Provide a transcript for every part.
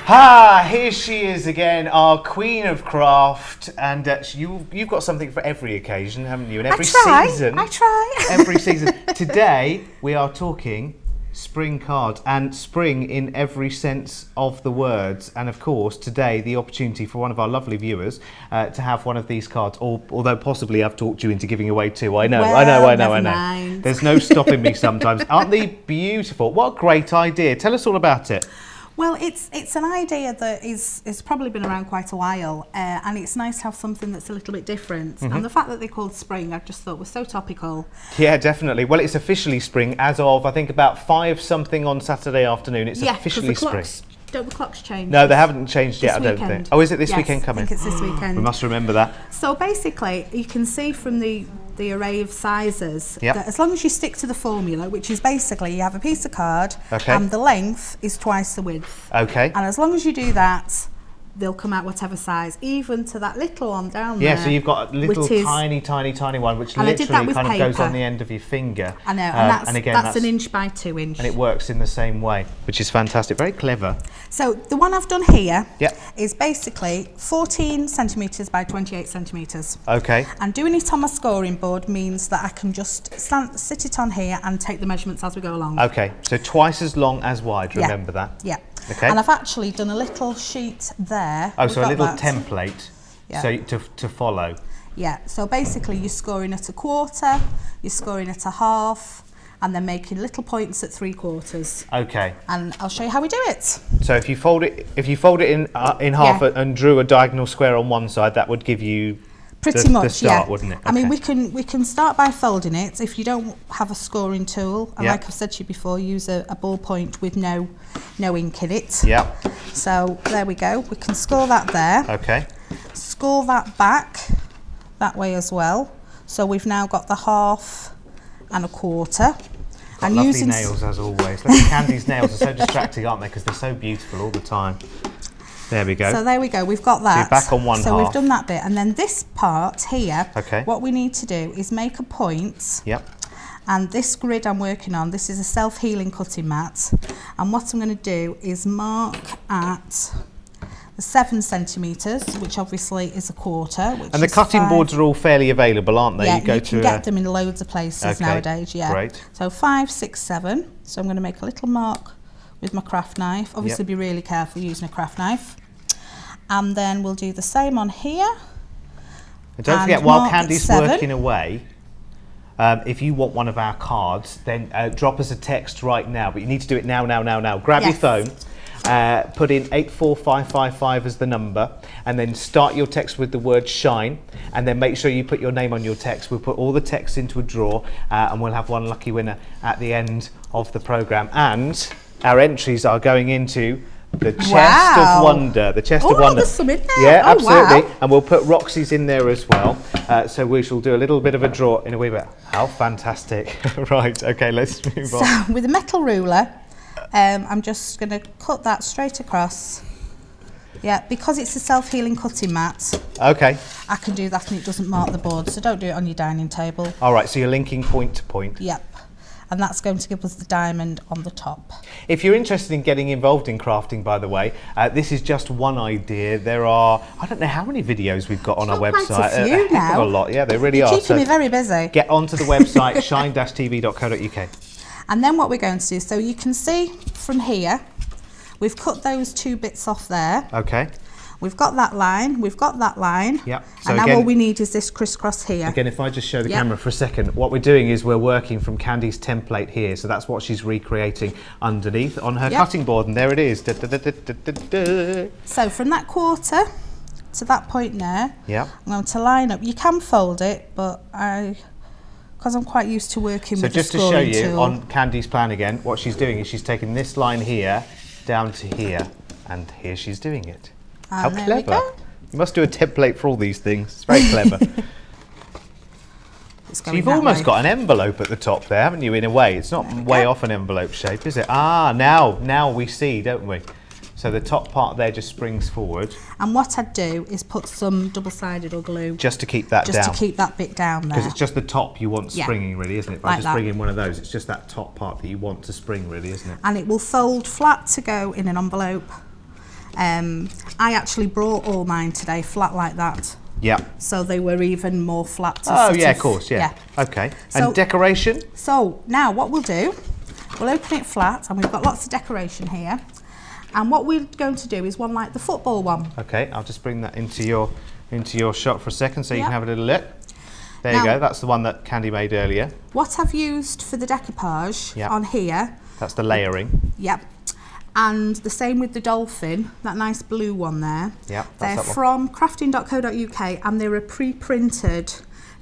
Here she is again, our queen of craft, and you've got something for every occasion, haven't you? And every season. I try. Every season. Today we are talking spring cards, and spring in every sense of the words. And of course, today the opportunity for one of our lovely viewers to have one of these cards. Although possibly I've talked you into giving away two. I know. Never mind. There's no stopping me sometimes. Aren't they beautiful? What a great idea! Tell us all about it. Well, it's an idea that is probably been around quite a while, and it's nice to have something that's a little bit different. And the fact that they're called spring, I just thought was so topical. Yeah, definitely. Well, it's officially spring as of, I think, about 5 something on Saturday afternoon. It's officially spring. Don't the clocks change? No, they haven't changed yet, I don't think. Oh, is it this weekend coming? I think it's this weekend. We must remember that. So basically, you can see from the array of sizes that as long as you stick to the formula, which is basically you have a piece of card and the length is twice the width. Okay. And as long as you do that, they'll come out whatever size, even to that little one down there. Yeah, so you've got a little tiny one, which literally kind of goes on the end of your finger. I know, and that's 1 inch by 2 inch. And it works in the same way, which is fantastic, very clever. So the one I've done here is basically 14 centimetres by 28 centimetres. Okay. And doing it on my scoring board means that I can just sit it on here and take the measurements as we go along. Okay, so twice as long as wide, remember that? Yeah. Okay. And I've actually done a little sheet there. Oh, so a little template so to follow. Yeah, so basically you're scoring at a quarter, you're scoring at a half, and then making little points at 3/4. Okay. And I'll show you how we do it. So if you fold it in half and drew a diagonal square on one side, that would give you pretty much the start, wouldn't it? Okay. I mean, we can start by folding it. If you don't have a scoring tool, and like I've said to you before, use a ballpoint with no ink in it. Yeah. So there we go. We can score that there. Okay. Score that back that way as well. So we've now got the half and a quarter. And lovely nails as always. Look, Candy's nails are so distracting, aren't they? Because they're so beautiful all the time. There we go. So there we go, we've got that. So you're back on one half. So we've done that bit, and then this part here, what we need to do is make a point. Yep. And this grid I'm working on, this is a self-healing cutting mat. And what I'm going to do is mark at the 7 centimetres, which obviously is a quarter. And the cutting boards are all fairly available, aren't they? Yeah, you can get them in loads of places nowadays, Great. So 5, 6, 7. So I'm going to make a little mark with my craft knife. Obviously be really careful using a craft knife. And then we'll do the same on here. And don't forget, while Candy's working away, if you want one of our cards, then drop us a text right now. But you need to do it now. Grab your phone, put in 84555 as the number, and then start your text with the word shine, and then make sure you put your name on your text. We'll put all the texts into a drawer, and we'll have one lucky winner at the end of the programme. And our entries are going into the chest of wonder. The chest of wonder. There's some in there. Yeah, absolutely. And we'll put Roxy's in there as well. So we shall do a little bit of a draw in a wee bit. How fantastic. Right, okay, let's move on. So with a metal ruler, I'm just going to cut that straight across. Yeah, because it's a self-healing cutting mat. Okay. I can do that and it doesn't mark the board, so don't do it on your dining table. All right, so you're linking point to point. Yep. And that's going to give us the diamond on the top. If you're interested in getting involved in crafting, by the way, this is just one idea. There are, I don't know how many videos we've got on our website. Quite a few now. A lot, yeah, they really are. You're keeping me very busy. Get onto the website, shine-tv.co.uk. And then what we're going to do, so you can see from here, we've cut those 2 bits off there. Okay. We've got that line, we've got that line. Yep. So and now all we need is this crisscross here. Again, if I just show the camera for a second, what we're doing is we're working from Candy's template here. So that's what she's recreating underneath on her cutting board. And there it is. Da, da, da, da, da, da. So from that quarter to that point there, I'm going to line up. You can fold it, but because I'm quite used to working with the scoring tool. So just to show you on Candy's plan again, what she's doing is she's taking this line here down to here. And here she's doing it. How clever. You must do a template for all these things. It's very clever. So you've almost got an envelope at the top there, haven't you, in a way? It's not way off an envelope shape, is it? Ah, now we see, don't we? So the top part there just springs forward. And what I'd do is put some double-sided or glue. Just to keep that down. Just to keep that bit down there. Because it's just the top you want springing, really, isn't it? By just bringing one of those, it's just that top part that you want to spring, really, isn't it? And it will fold flat to go in an envelope. I actually brought all mine today flat like that. Yeah. So they were even more flat. Oh yeah, of course, yeah. Okay. So, and decoration? So now what we'll do, we'll open it flat, and we've got lots of decoration here. And what we're going to do is one like the football one. Okay, I'll just bring that into your shot for a second so you can have a little look. There you go, that's the one that Candy made earlier. What I've used for the decoupage on here. That's the layering. Yep. And the same with the dolphin, that nice blue one there. Yeah, they're from crafting.co.uk, and they're a pre-printed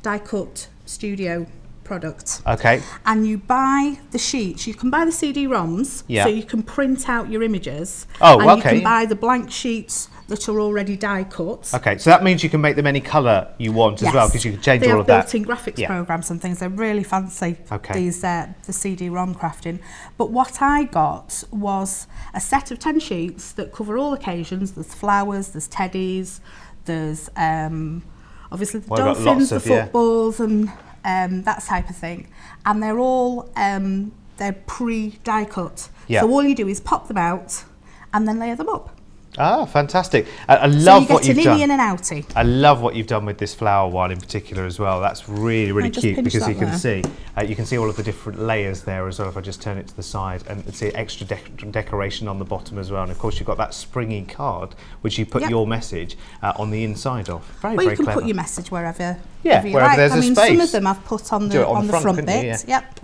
die-cut studio product. Okay. And you buy the sheets. You can buy the CD-ROMs, so you can print out your images. Oh, and okay. you can buy the blank sheets that are already die-cut. Okay, so that means you can make them any colour you want as well, because you can change all of that. They have built-in graphics programs and things. They're really fancy, these, the CD-ROM crafting. But what I got was a set of 10 sheets that cover all occasions. There's flowers, there's teddies, there's obviously the dolphins, the footballs, and that type of thing. And they're all, they're pre-die cut. So all you do is pop them out and then layer them up. Ah, fantastic. I love what you've done. And an outie. I love what you've done with this flower one in particular as well. That's really, really cute, because you can see all of the different layers there as well. If I just turn it to the side, and see extra decoration on the bottom as well. And of course you've got that springy card which you put your message on the inside of. Very, very clever. You can put your message wherever you like. There's a space. Some of them I've put on the front bit. Yep.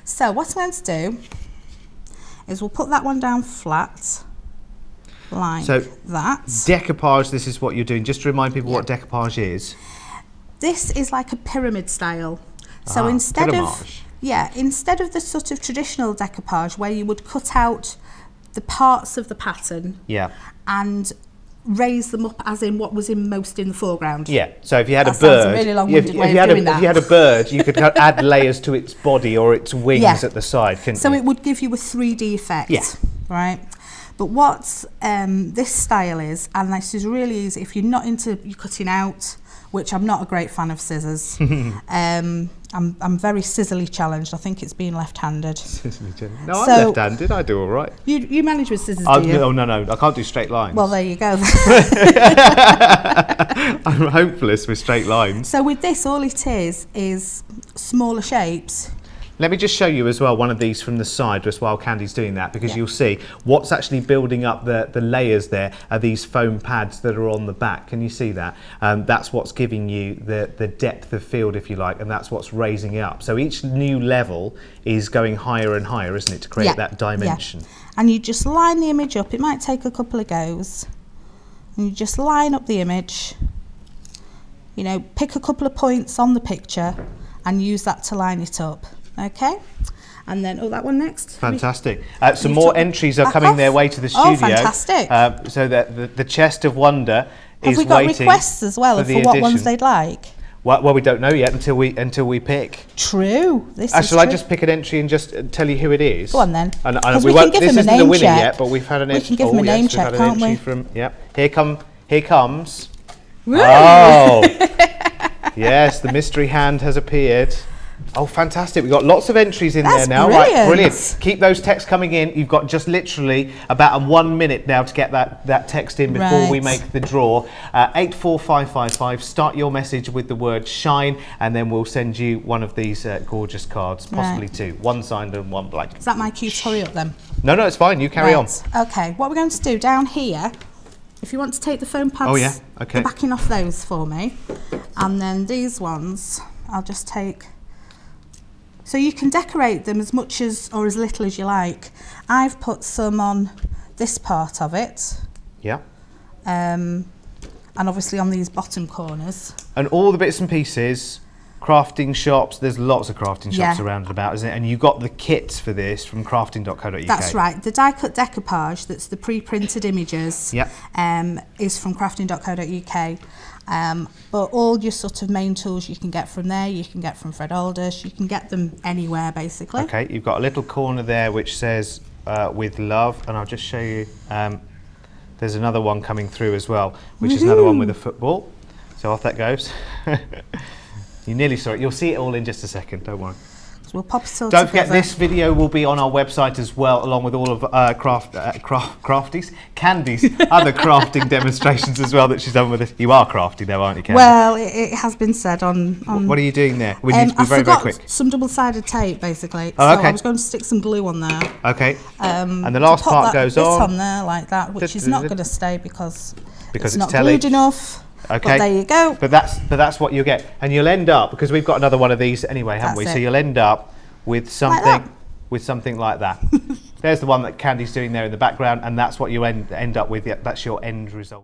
So what I'm going to do is we'll put that one down flat. Like that. Decoupage, this is what you're doing. Just to remind people what decoupage is. This is like a pyramid style. So instead of the sort of traditional decoupage where you would cut out the parts of the pattern and raise them up as in what was most in the foreground. Yeah. So if you had a bird, if you had a bird, you could add layers to its body or its wings at the side, couldn't you? So it would give you a 3D effect. Yeah. Right. But what this style is, and this is really easy, if you're not into cutting out, which I'm not a great fan of scissors. I'm very scissorly challenged. I think it's being left-handed. No, I'm left-handed. I do all right. You manage with scissors, do you? Oh, no. I can't do straight lines. Well, there you go. I'm hopeless with straight lines. So with this, all it is smaller shapes. Let me just show you as well one of these from the side just while Candy's doing that, because you'll see what's actually building up the layers there are these foam pads that are on the back. Can you see that? That's what's giving you the depth of field, if you like, and that's what's raising it up. So each new level is going higher and higher, isn't it, to create that dimension. And you just line the image up. It might take a couple of goes. And you just line up the image, you know, pick a couple of points on the picture and use that to line it up. Okay, and then that one next. Fantastic. Some more entries are coming their way to the studio. Oh, fantastic! So that the chest of wonder is waiting. Have we got requests as well for what ones they'd like? Well, we don't know yet until we pick. True. Shall I just pick an entry and just tell you who it is? Go on then. And we can give this them a isn't name the winner check. yet, but we've had an entry. We can give them a name check, can't we? Here comes. Woo! Oh, yes, the mystery hand has appeared. Oh, fantastic. We've got lots of entries in there now. Brilliant. Right, brilliant. Keep those texts coming in. You've got just literally about 1 minute now to get that text in before we make the draw. 84555. Start your message with the word shine, and then we'll send you one of these gorgeous cards, possibly two. One signed and one blank. Is that my cue to hurry up then? No, it's fine. You carry on. Okay, what we're going to do down here, if you want to take the foam pads, the backing off those for me, and then these ones, I'll just take. So you can decorate them as much as or as little as you like. I've put some on this part of it. Yeah. And obviously on these bottom corners. And all the bits and pieces, crafting shops, there's lots of crafting shops around and about, isn't it? And you got the kits for this from crafting.co.uk. That's right. The die-cut decoupage, that's the pre-printed images, is from crafting.co.uk. But all your sort of main tools you can get from there, you can get from Fred Aldous, you can get them anywhere basically. Okay, you've got a little corner there which says with love, and I'll just show you, there's another one coming through as well, which is another one with a football. So off that goes. You nearly saw it, you'll see it all in just a second, don't worry. So we'll pop it all Don't together. forget, this video will be on our website as well, along with all of Candy's other crafting demonstrations as well that she's done with us. You are crafty though, aren't you, Candy? Well, it has been said on what are you doing there? We need to be very quick. Some double-sided tape, basically. Oh, okay. So I was going to stick some glue on there. Okay. And the last part goes on there like that, which is not going to stay because it's not telly. glued enough. Okay. But there you go. But that's what you'll get, and you'll end up, because we've got another one of these anyway, haven't we? So you'll end up with something like that. There's the one that Candy's doing there in the background, and that's what you end up with. That's your end result.